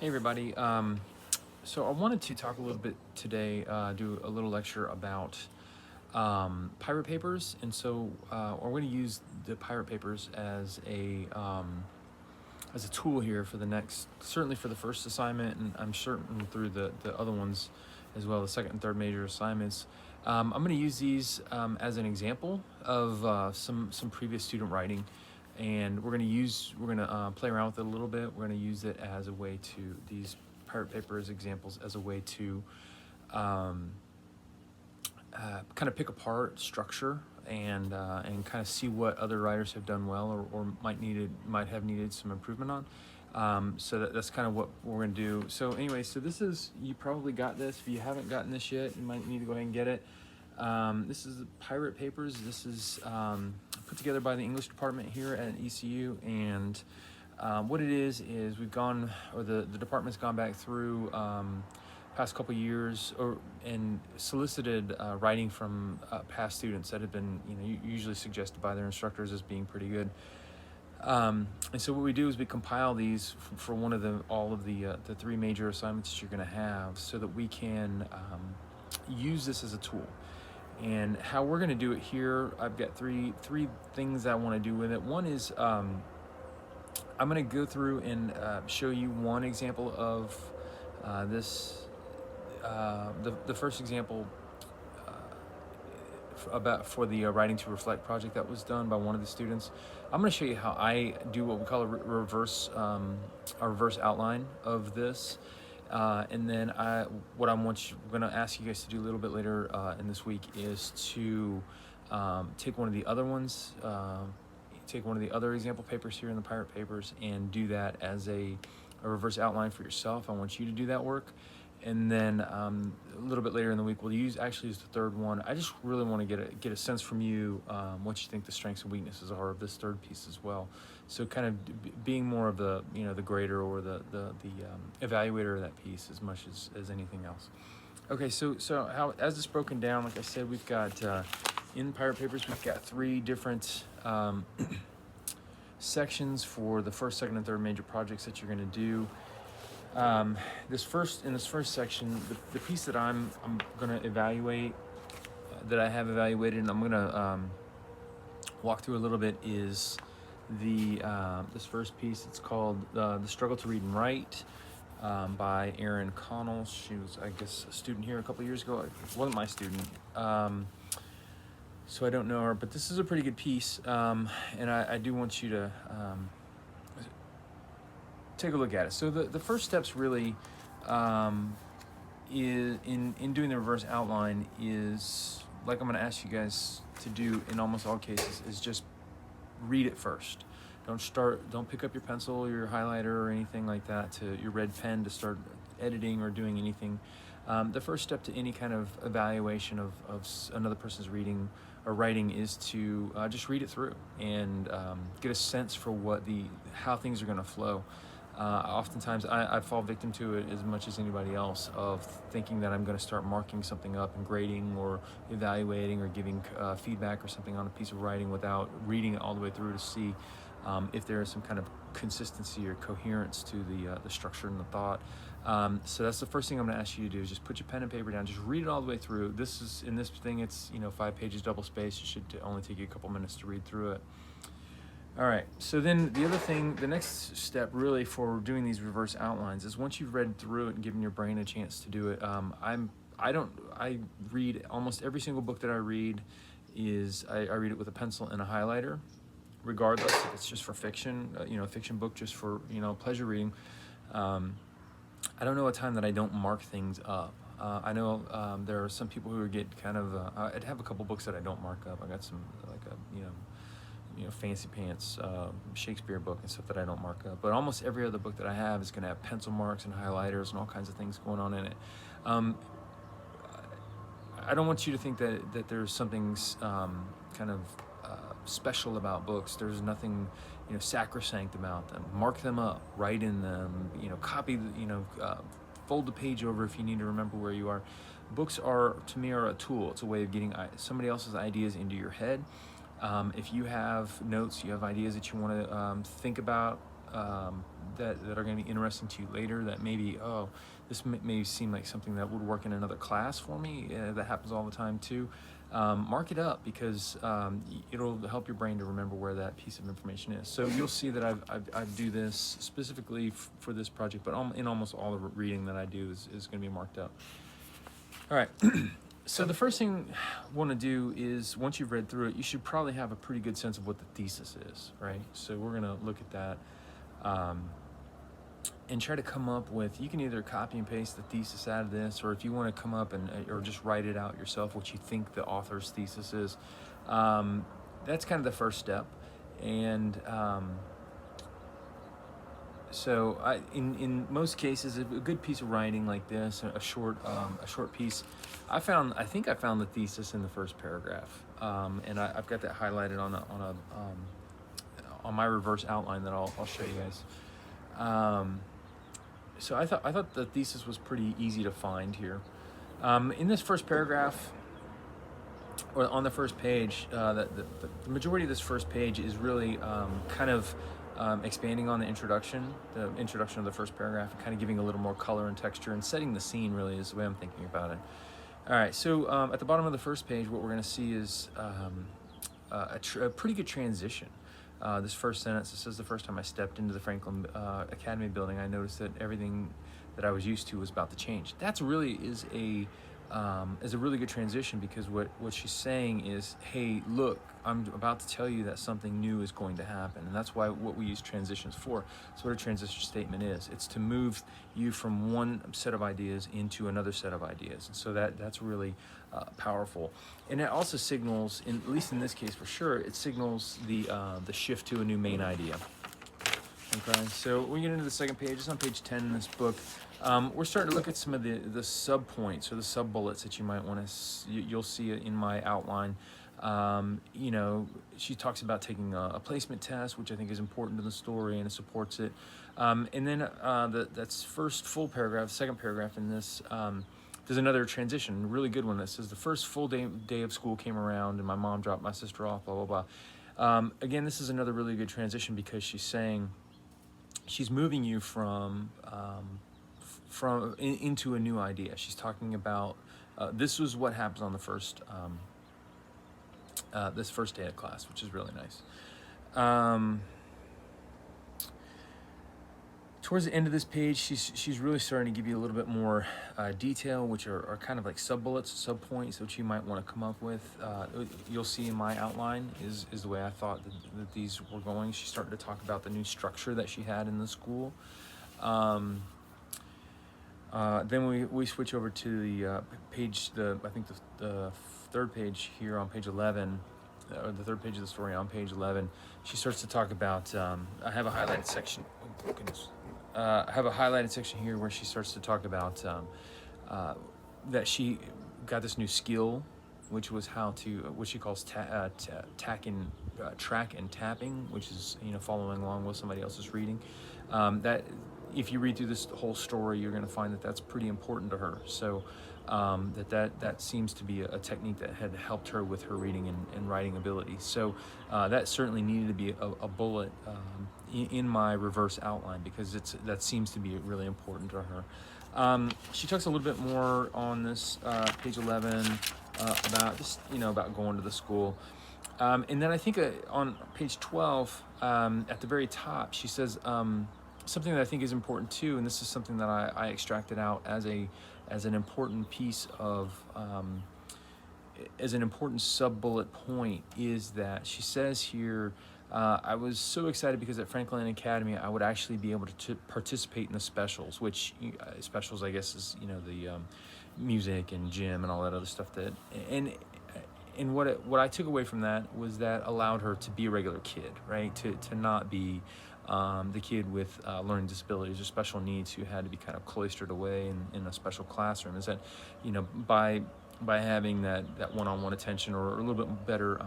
Hey everybody. So I wanted to talk a little bit today, do a little lecture about pirate papers, and so we're going to use the pirate papers as a tool here for the next, certainly for the first assignment, and I'm certain through the other ones as well, the second and third major assignments. I'm going to use these as an example of some previous student writing, and we're going to play around with it a little bit. We're going to use it as a way to these pirate papers examples as a way to kind of pick apart structure and kind of see what other writers have done well or might have needed some improvement on. So that's kind of what we're going to do. So anyway, so this is, you probably got this. If you haven't gotten this yet, you might need to go ahead and get it. This is the Pirate Papers. This is put together by the English department here at ECU, and what it is we've gone, or the department's gone back through past couple years and solicited writing from past students that have been, usually suggested by their instructors as being pretty good. And so what we do is we compile these for all of the three major assignments that you're going to have, so that we can use this as a tool. And how we're going to do it here, I've got three things I want to do with it. One is I'm going to go through and show you one example of this. The first example for the Writing to Reflect project that was done by one of the students. I'm going to show you how I do what we call a reverse outline of this, and then what I'm going to ask you guys to do a little bit later in this week is to take one of the other ones, take one of the other example papers here in the Pirate Papers, and do that as a reverse outline for yourself. I want you to do that work. And then a little bit later in the week, we'll use the third one. I just really want to get a sense from you what you think the strengths and weaknesses are of this third piece as well. So kind of being more of the the grader or the evaluator of that piece as much as anything else. Okay, so how, as it's broken down, like I said, we've got in Pirate Papers, we've got three different sections for the first, second, and third major projects that you're going to do. In this first section, the piece that I'm going to evaluate, that I have evaluated, and I'm going to walk through a little bit, is this first piece. It's called The Struggle to Read and Write, by Erin Connell. She was, I guess, a student here a couple years ago. It wasn't my student, so I don't know her, but this is a pretty good piece, and I do want you to take a look at it. So the first steps really is in doing the reverse outline is, like I'm going to ask you guys to do in almost all cases, is just read it first. Don't pick up your pencil or your highlighter or anything like that, to your red pen, to start editing or doing anything. The first step to any kind of evaluation of another person's reading or writing is to just read it through and get a sense for how things are going to flow. Oftentimes I fall victim to it as much as anybody else, of thinking that I'm going to start marking something up and grading or evaluating or giving feedback or something on a piece of writing without reading it all the way through to see if there is some kind of consistency or coherence to the structure and the thought. So that's the first thing I'm going to ask you to do, is just put your pen and paper down, just read it all the way through. In this thing, it's 5 pages double spaced. It should only take you a couple minutes to read through it. All right, so then the next step really for doing these reverse outlines is, once you've read through it and given your brain a chance to do it, I read almost every single book that I read I read it with a pencil and a highlighter, regardless if it's just for fiction, a fiction book just for, pleasure reading. I don't know a time that I don't mark things up. I know there are some people who get kind of, I'd have a couple books that I don't mark up. I got some, like Fancy Pants Shakespeare book and stuff that I don't mark up, but almost every other book that I have is going to have pencil marks and highlighters and all kinds of things going on in it. I don't want you to think that there's something kind of special about books. There's nothing sacrosanct about them. Mark them up, write in them, copy, fold the page over if you need to remember where you are. Books to me are a tool. It's a way of getting somebody else's ideas into your head. If you have notes, you have ideas that you want to think about, that are going to be interesting to you later, that maybe, oh, this may seem like something that would work in another class for me. That happens all the time too. Mark it up, because it'll help your brain to remember where that piece of information is. So you'll see that I do this specifically for this project, but in almost all the reading that I do is going to be marked up. All right. So the first thing I want to do is, once you've read through it, you should probably have a pretty good sense of what the thesis is, right? So we're going to look at that and try to come up with, you can either copy and paste the thesis out of this, or if you want to come up or just write it out yourself, what you think the author's thesis is. That's kind of the first step. And so in most cases, a good piece of writing like this, a short piece, I think I found the thesis in the first paragraph, and I've got that highlighted on my reverse outline that I'll show you guys. So I thought the thesis was pretty easy to find here. In this first paragraph, or on the first page, the majority of this first page is really kind of expanding on the introduction of the first paragraph, and kind of giving a little more color and texture and setting the scene, really, is the way I'm thinking about it. All right, so at the bottom of the first page, what we're going to see is a pretty good transition. This first sentence, it says, the first time I stepped into the Franklin Academy building, I noticed that everything that I was used to was about to change. That's really is a really good transition, because what she's saying is, hey, look, I'm about to tell you that something new is going to happen. And that's what we use transitions for. So what a transition statement is, it's to move you from one set of ideas into another set of ideas. And so that's really powerful. And it also signals, at least in this case for sure, it signals the shift to a new main idea. Okay, so when we get into the second page, it's on page 10 in this book. We're starting to look at some of the sub points, or the sub bullets that you might want to. You'll see it in my outline. She talks about taking a placement test, which I think is important to the story, and it supports it. And then that's first full paragraph, second paragraph in this. There's another transition, a really good one, that says, the first full day of school came around, and my mom dropped my sister off. Blah blah blah. Again, this is another really good transition, because she's saying, she's moving you from into a new idea. She's talking about this was what happens on the first this first day of class, which is really nice. Towards the end of this page, she's really starting to give you a little bit more detail, which are kind of like sub bullets, sub points, which you might want to come up with. You'll see in my outline is the way I thought that these were going. She started to talk about the new structure that she had in the school. Then we switch over to the page, I think the third page here on page 11, or the third page of the story on page 11. She starts to talk about, I have a highlighted section. Oh, goodness. I have a highlighted section here where she starts to talk about that she got this new skill, which was what she calls track and tapping, which is following along with somebody else's reading. That if you read through this whole story, you're going to find that that's pretty important to her. So that seems to be a technique that had helped her with her reading and writing ability. So that certainly needed to be a bullet in my reverse outline, because that seems to be really important to her. She talks a little bit more on this page 11 about just about going to the school. And then I think on page 12, at the very top, she says something that I think is important too, and this is something that I extracted out as an important piece of, as an important sub-bullet point, is that she says here, I was so excited because at Franklin Academy I would actually be able to participate in the specials, which specials I guess is the music and gym and all that other stuff and what I took away from that was that allowed her to be a regular kid, right? To not be the kid with learning disabilities or special needs who had to be kind of cloistered away in a special classroom. Is that by having that one-on-one attention, or a little bit better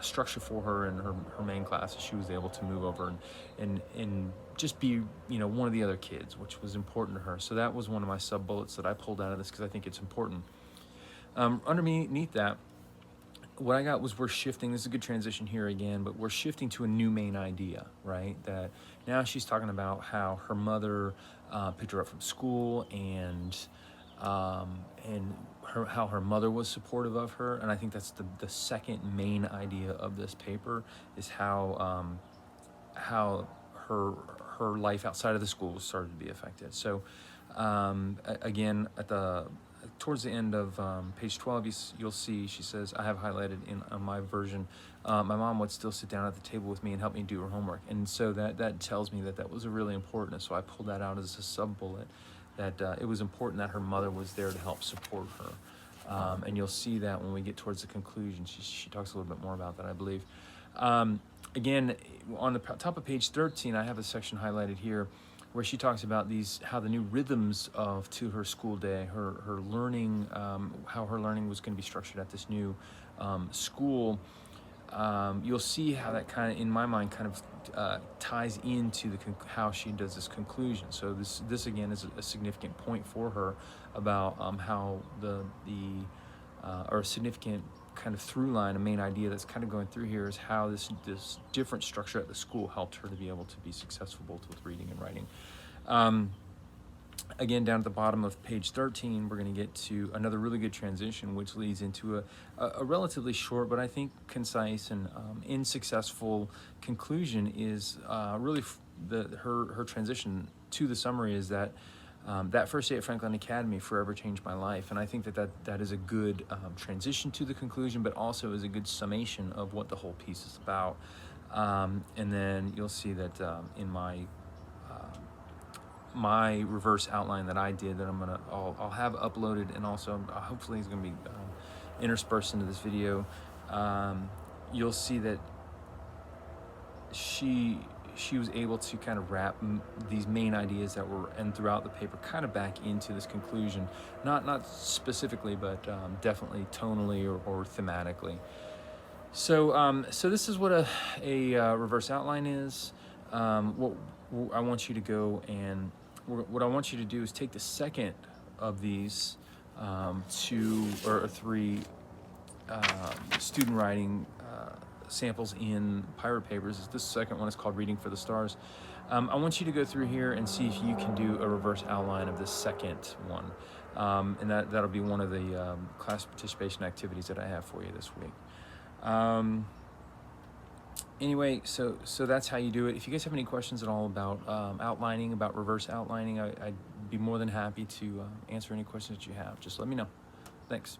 structure for her in her main classes, she was able to move over and just be one of the other kids, which was important to her. So that was one of my sub bullets that I pulled out of this, because I think it's important. Underneath that, what I got was we're shifting. This is a good transition here again, but we're shifting to a new main idea, right? That now she's talking about how her mother picked her up from school, and how her mother was supportive of her. And I think that's the second main idea of this paper, is how her life outside of the school started to be affected. So again, towards the end of page 12, you'll see she says, I have highlighted on my version, my mom would still sit down at the table with me and help me do her homework. And so that tells me that was really important. So I pulled that out as a sub bullet, that it was important that her mother was there to help support her. And you'll see that when we get towards the conclusion. She talks a little bit more about that, I believe. Again, on the top of page 13, I have a section highlighted here where she talks about how the new rhythms to her school day, her learning, how her learning was going to be structured at this new school. You'll see how that kind of, in my mind, kind of ties into how she does this conclusion. So this again is a significant point for her about how or a significant kind of through line, a main idea that's kind of going through here, is how this different structure at the school helped her to be able to be successful both with reading and writing. Again, down at the bottom of page 13, we're going to get to another really good transition, which leads into a relatively short, but I think concise and successful conclusion. Is really her transition to the summary is that that first day at Franklin Academy forever changed my life. And I think that is a good transition to the conclusion, but also is a good summation of what the whole piece is about. And then you'll see that in my reverse outline that I did, that I'll have uploaded, and also hopefully it's going to be interspersed into this video. You'll see that she was able to kind of wrap these main ideas that were throughout the paper kind of back into this conclusion, not specifically, but definitely tonally or thematically. So this is what a reverse outline is. What I want you to go and what I want you to do is take the second of these two or three student writing samples in Pirate Papers. This second one is called Reading for the Stars. I want you to go through here and see if you can do a reverse outline of the second one. And that'll be one of the class participation activities that I have for you this week. Anyway, so that's how you do it. If you guys have any questions at all about outlining, about reverse outlining, I'd be more than happy to answer any questions that you have. Just let me know. Thanks.